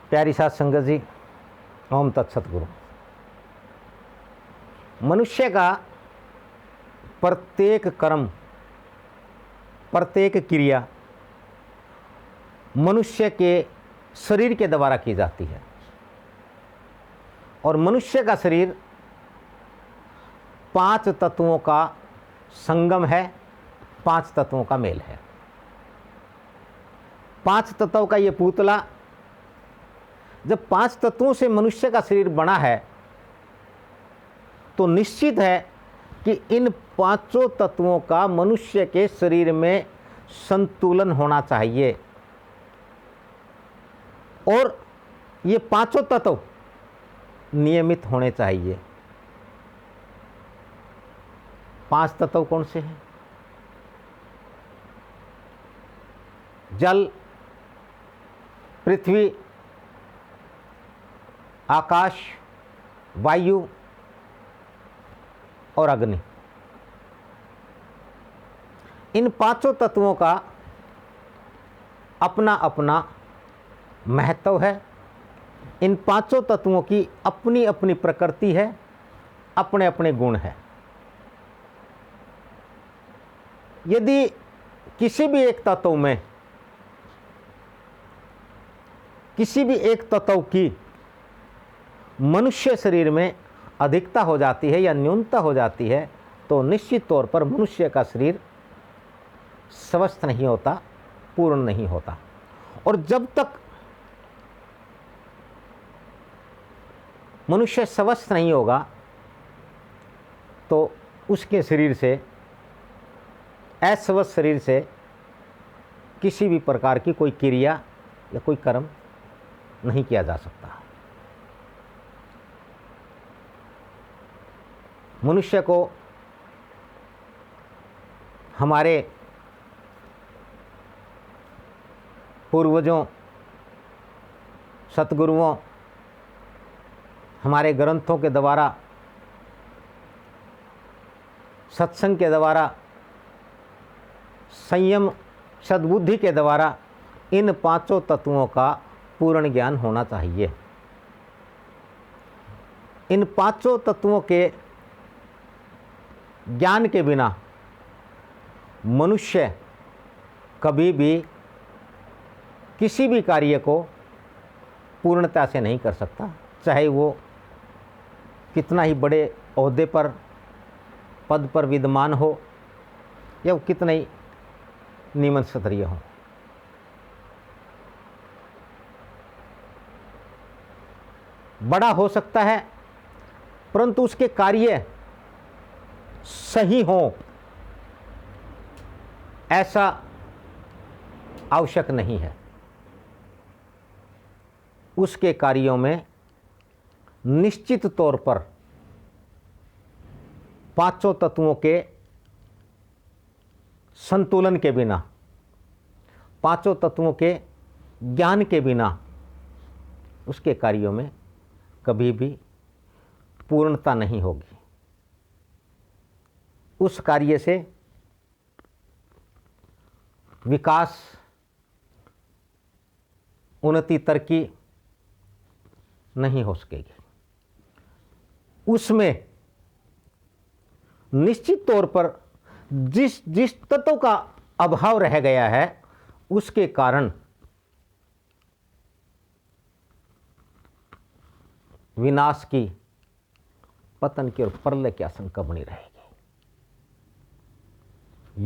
प्यारी साध संगत जी, ओम तत्सतगुरु। मनुष्य का प्रत्येक कर्म, प्रत्येक क्रिया मनुष्य के शरीर के द्वारा की जाती है और मनुष्य का शरीर 5 तत्वों का संगम है, 5 तत्वों का मेल है। 5 तत्वों का ये पुतला, जब 5 तत्वों से मनुष्य का शरीर बना है तो निश्चित है कि इन 5 तत्वों का मनुष्य के शरीर में संतुलन होना चाहिए और ये 5 तत्व नियमित होने चाहिए। 5 तत्व कौन से हैं? जल, पृथ्वी, आकाश, वायु और अग्नि। इन 5 तत्वों का अपना अपना महत्व है। इन 5 तत्वों की अपनी अपनी प्रकृति है, अपने अपने गुण है। यदि किसी भी एक तत्व में, किसी भी एक तत्व की मनुष्य शरीर में अधिकता हो जाती है या न्यूनता हो जाती है तो निश्चित तौर पर मनुष्य का शरीर स्वस्थ नहीं होता, पूर्ण नहीं होता। और जब तक मनुष्य स्वस्थ नहीं होगा तो उसके शरीर से, अस्वस्थ शरीर से किसी भी प्रकार की कोई क्रिया या कोई कर्म नहीं किया जा सकता। मनुष्य को हमारे पूर्वजों, सतगुरुओं, हमारे ग्रंथों के द्वारा, सत्संग के द्वारा, संयम, सद्बुद्धि के द्वारा इन 5 तत्वों का पूर्ण ज्ञान होना चाहिए। इन 5 तत्वों के ज्ञान के बिना मनुष्य कभी भी किसी भी कार्य को पूर्णता से नहीं कर सकता, चाहे वो कितना ही बड़े ओहदे पर, पद पर विद्यमान हो या वो कितना ही नीमन क्षत्रिय हो। बड़ा हो सकता है परंतु उसके कार्य सही हो ऐसा आवश्यक नहीं है। उसके कार्यों में निश्चित तौर पर 5 तत्वों के संतुलन के बिना, 5 तत्वों के ज्ञान के बिना उसके कार्यों में कभी भी पूर्णता नहीं होगी। उस कार्य से विकास, उन्नति, तरक्की नहीं हो सकेगी। उसमें निश्चित तौर पर जिस जिस तत्व का अभाव रह गया है उसके कारण विनाश की, पतन की और प्रलय की आशंका बनी रहेगी।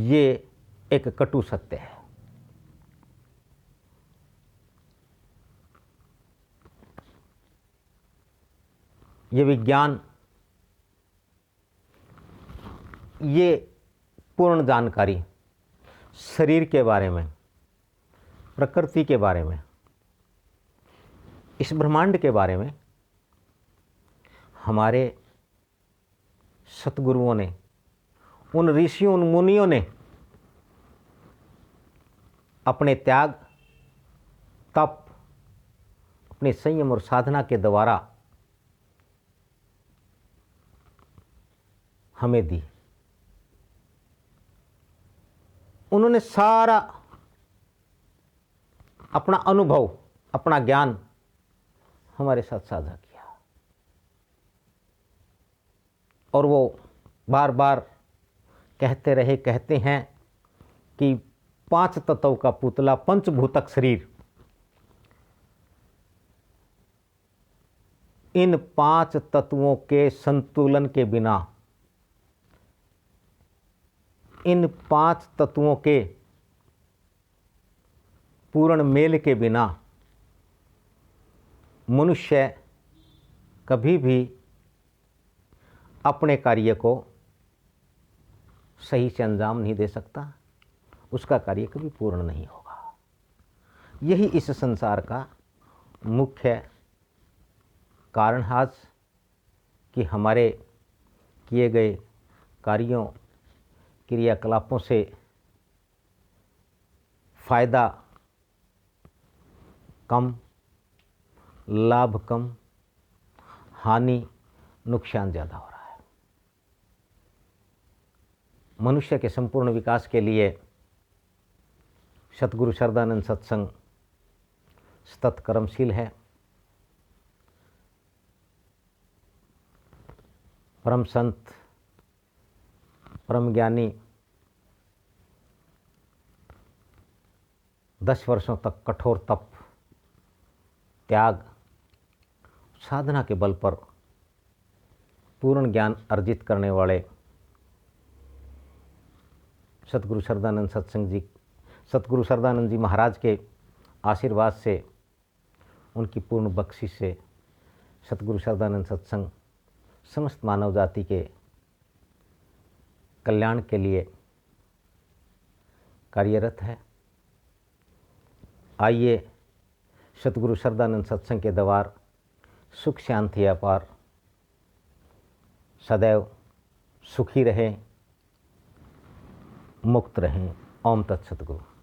ये एक कटु सत्य है। ये विज्ञान, ये पूर्ण जानकारी शरीर के बारे में, प्रकृति के बारे में, इस ब्रह्मांड के बारे में हमारे सतगुरुओं ने, उन ऋषियों, उन मुनियों ने अपने त्याग, तप, अपने संयम और साधना के द्वारा हमें दी। उन्होंने सारा अपना अनुभव, अपना ज्ञान हमारे साथ साझा किया और वो बार बार कहते हैं कि 5 तत्वों का पुतला, पंचभूतक शरीर, इन 5 तत्वों के संतुलन के बिना, इन 5 तत्वों के पूर्ण मेल के बिना मनुष्य कभी भी अपने कार्य को सही से अंजाम नहीं दे सकता, उसका कार्य कभी पूर्ण नहीं होगा। यही इस संसार का मुख्य कारण आज कि हमारे किए गए कार्यों, क्रियाकलापों से फायदा कम, लाभ कम, हानि, नुकसान ज़्यादा हो रहा है। मनुष्य के संपूर्ण विकास के लिए सतगुरु शरदानंद सत्संग सतत कर्मशील है। परम संत, परम ज्ञानी 10 वर्षों तक कठोर तप, त्याग, साधना के बल पर पूर्ण ज्ञान अर्जित करने वाले सतगुरु शरदानंद जी महाराज के आशीर्वाद से, उनकी पूर्ण बख्शिश से सतगुरु शरदानंद सत्संग समस्त मानव जाति के कल्याण के लिए कार्यरत है। आइए सतगुरु शरदानंद सत्संग के द्वार सुख शांति अपार सदैव सुखी रहें, मुक्त रहें। ओम तत्सत गुरु।